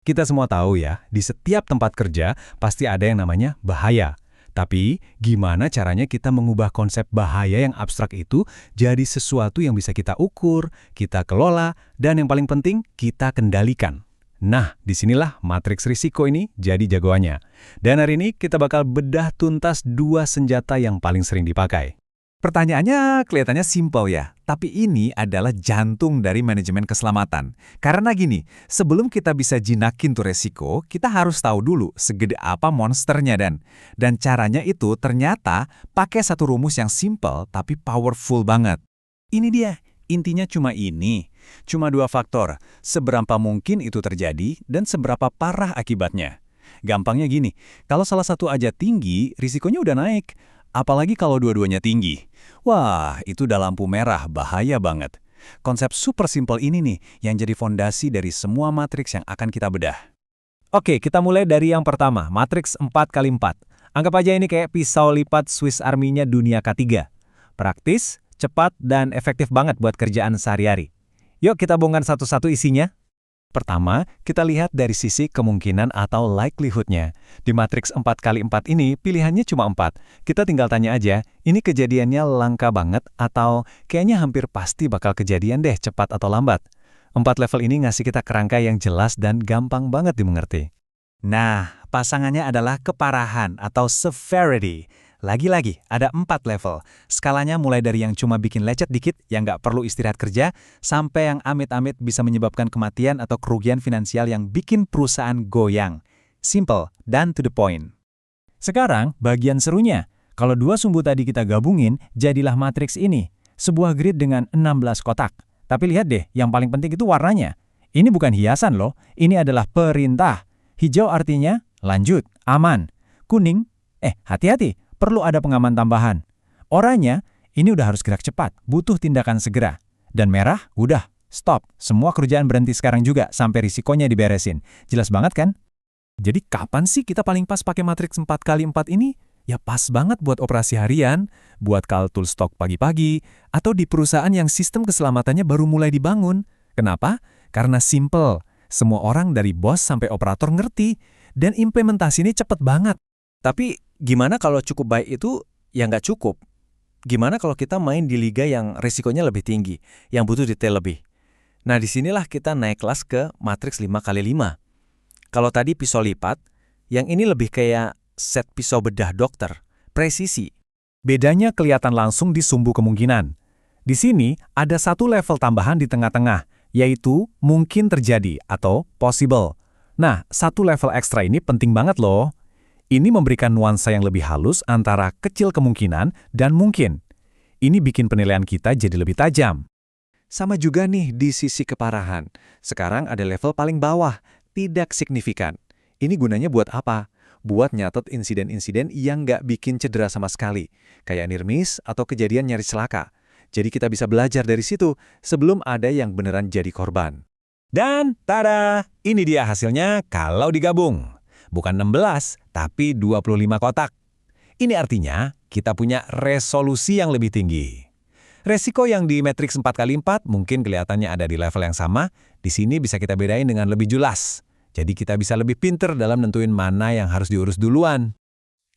Kita semua tahu ya, di setiap tempat kerja pasti ada yang namanya bahaya. Tapi, gimana caranya kita mengubah konsep bahaya yang abstrak itu jadi sesuatu yang bisa kita ukur, kita kelola, dan yang paling penting, kita kendalikan. Nah, disinilah matriks risiko ini jadi jagoannya. Dan hari ini kita bakal bedah tuntas dua senjata yang paling sering dipakai. Pertanyaannya kelihatannya simpel ya, tapi ini adalah jantung dari manajemen keselamatan. Karena gini, sebelum kita bisa jinakin tuh resiko, kita harus tahu dulu segede apa monsternya dan caranya itu ternyata pakai satu rumus yang simpel tapi powerful banget. Ini dia, intinya cuma ini. Cuma dua faktor, seberapa mungkin itu terjadi dan seberapa parah akibatnya. Gampangnya gini, kalau salah satu aja tinggi, risikonya udah naik. Apalagi kalau dua-duanya tinggi. Wah, itu udah lampu merah, bahaya banget. Konsep super simple ini nih yang jadi fondasi dari semua matriks yang akan kita bedah. Oke, kita mulai dari yang pertama, matriks 4x4. Anggap aja ini kayak pisau lipat Swiss Army-nya dunia ketiga. Praktis, cepat, dan efektif banget buat kerjaan sehari-hari. Yuk kita bongkar satu-satu isinya. Pertama, kita lihat dari sisi kemungkinan atau likelihood-nya. Di matriks 4x4 ini, pilihannya cuma 4. Kita tinggal tanya aja, ini kejadiannya langka banget atau kayaknya hampir pasti bakal kejadian deh cepat atau lambat. 4 level ini ngasih kita kerangka yang jelas dan gampang banget dimengerti. Nah, pasangannya adalah keparahan atau severity. Lagi-lagi, ada 4 level. Skalanya mulai dari yang cuma bikin lecet dikit, yang nggak perlu istirahat kerja, sampai yang amit-amit bisa menyebabkan kematian atau kerugian finansial yang bikin perusahaan goyang. Simple dan to the point. Sekarang, bagian serunya. Kalau dua sumbu tadi kita gabungin, jadilah matriks ini. Sebuah grid dengan 16 kotak. Tapi lihat deh, yang paling penting itu warnanya. Ini bukan hiasan loh, ini adalah perintah. Hijau artinya lanjut, aman. Kuning, hati-hati. Perlu ada pengaman tambahan. Oranye, ini udah harus gerak cepat, butuh tindakan segera. Dan merah, udah, stop. Semua kerjaan berhenti sekarang juga, sampai risikonya diberesin. Jelas banget kan? Jadi kapan sih kita paling pas pakai matriks 4x4 ini? Ya pas banget buat operasi harian, buat kaltul stok pagi-pagi, atau di perusahaan yang sistem keselamatannya baru mulai dibangun. Kenapa? Karena simple. Semua orang dari bos sampai operator ngerti, dan implementasi ini cepet banget. Tapi gimana kalau cukup baik itu ya nggak cukup? Gimana kalau kita main di liga yang risikonya lebih tinggi, yang butuh detail lebih? Nah disinilah kita naik kelas ke matriks 5x5. Kalau tadi pisau lipat, yang ini lebih kayak set pisau bedah dokter, presisi. Bedanya kelihatan langsung di sumbu kemungkinan. Di sini ada satu level tambahan di tengah-tengah, yaitu mungkin terjadi atau possible. Nah, satu level ekstra ini penting banget loh. Ini memberikan nuansa yang lebih halus antara kecil kemungkinan dan mungkin. Ini bikin penilaian kita jadi lebih tajam. Sama juga nih di sisi keparahan. Sekarang ada level paling bawah, tidak signifikan. Ini gunanya buat apa? Buat nyatet insiden-insiden yang nggak bikin cedera sama sekali, kayak near miss atau kejadian nyaris celaka. Jadi kita bisa belajar dari situ sebelum ada yang beneran jadi korban. Dan tada, ini dia hasilnya kalau digabung. Bukan 16, tapi 25 kotak. Ini artinya kita punya resolusi yang lebih tinggi. Resiko yang di matriks 4x4 mungkin kelihatannya ada di level yang sama, di sini bisa kita bedain dengan lebih jelas. Jadi kita bisa lebih pinter dalam nentuin mana yang harus diurus duluan.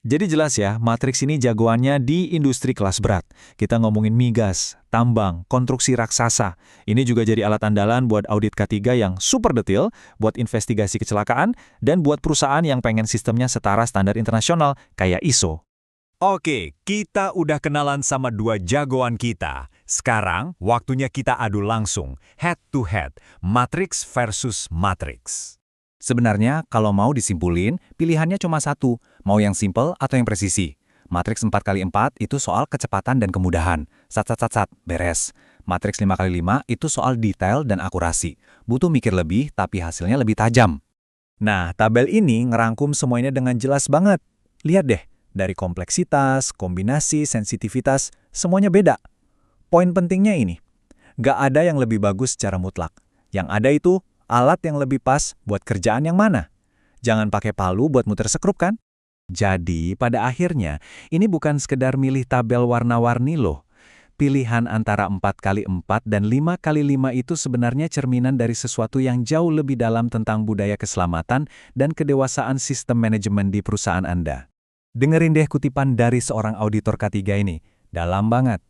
Jadi jelas ya, matriks ini jagoannya di industri kelas berat. Kita ngomongin migas, tambang, konstruksi raksasa. Ini juga jadi alat andalan buat audit K3 yang super detail, buat investigasi kecelakaan, dan buat perusahaan yang pengen sistemnya setara standar internasional kayak ISO. Oke, kita udah kenalan sama dua jagoan kita. Sekarang, waktunya kita adu langsung, head to head, matriks versus matriks. Sebenarnya, kalau mau disimpulin, pilihannya cuma satu, mau yang simple atau yang presisi. Matriks 4x4 itu soal kecepatan dan kemudahan. Sat, beres. Matriks 5x5 itu soal detail dan akurasi. Butuh mikir lebih, tapi hasilnya lebih tajam. Nah, tabel ini ngerangkum semuanya dengan jelas banget. Lihat deh, dari kompleksitas, kombinasi, sensitivitas, semuanya beda. Poin pentingnya ini, nggak ada yang lebih bagus secara mutlak. Yang ada itu alat yang lebih pas buat kerjaan yang mana. Jangan pakai palu buat muter sekrup kan? Jadi, pada akhirnya, ini bukan sekedar milih tabel warna-warni loh. Pilihan antara 4x4 dan 5x5 itu sebenarnya cerminan dari sesuatu yang jauh lebih dalam tentang budaya keselamatan dan kedewasaan sistem manajemen di perusahaan Anda. Dengerin deh kutipan dari seorang auditor K3 ini. Dalam banget.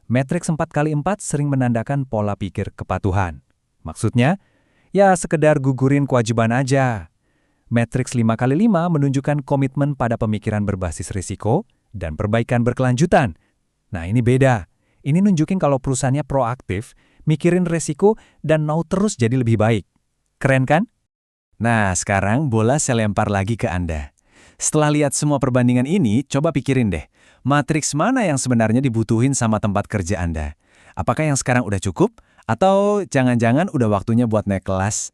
Matriks 4x4 sering menandakan pola pikir kepatuhan. Maksudnya, ya sekedar gugurin kewajiban aja. Matriks 5x5 menunjukkan komitmen pada pemikiran berbasis risiko dan perbaikan berkelanjutan. Nah, ini beda. Ini nunjukin kalau perusahaannya proaktif, mikirin risiko, dan mau terus jadi lebih baik. Keren kan? Nah, sekarang bola saya lempar lagi ke Anda. Setelah lihat semua perbandingan ini, coba pikirin deh, matriks mana yang sebenarnya dibutuhin sama tempat kerja Anda? Apakah yang sekarang udah cukup? Atau jangan-jangan udah waktunya buat naik kelas?